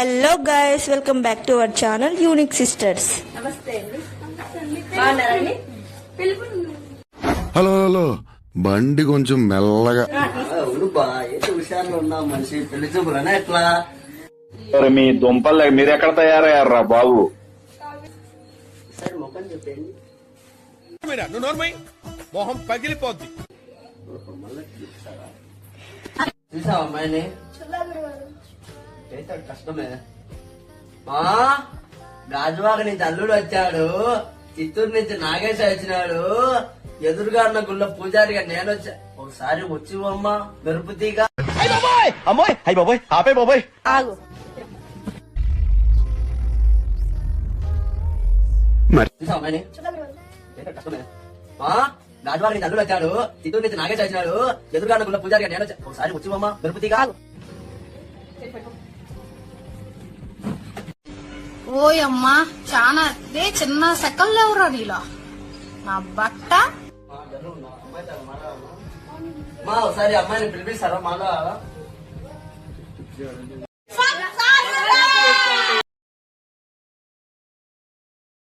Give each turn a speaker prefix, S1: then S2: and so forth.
S1: Hello guys, welcome back to our channel unique sisters.
S2: నమస్తే అండి. బాగున్నారండి?
S3: హలో హలో, బండి కొంచెం మెల్లగా.
S4: హుషారులో ఉన్నాం మనిషి. పెళ్లి చూపులనే ఎట్లా?
S5: మీ దుంపలు మీరెక్కడ తయారయ్యారా బాబు?
S4: సరే ముఖం చెప్పండి.
S6: మొహం పగిలిపోద్ది.
S4: చూసావా అమ్మాయిని? చేస్తాడు కష్టమే. గాజువాక నుంచి అల్లుడు వచ్చాడు, చిత్తూరు నుంచి నాగేశ వచ్చినాడు, ఎదురుగా ఉన్న గుళ్ళ పూజారిగా నేను వచ్చా. ఒకసారి వచ్చి అమ్మ మెరుపుతీగా.
S5: అమ్మాయి అయ్యి బాబోయ్, ఆపే బాబోయ్.
S1: ఆగు.
S4: చూసావా అమ్మాయిని? చేస్తాడు కష్టమే. గాజువాక నుంచి అల్లుడు వచ్చాడు, చిత్తూరు నుంచి నాగేశ వచ్చినాడు, ఎదురుగా ఉన్న గుళ్ళ పూజారిగా నేను వచ్చా. ఒకసారి వచ్చి అమ్మ మెరుపుతీగా.
S7: ఓయమ్మా చాలా అదే చిన్న సెకల్ లేవురా నీలో నా బట్ట.
S4: ఒకసారి అమ్మాయిని పిలిపిస్తారా మాలో?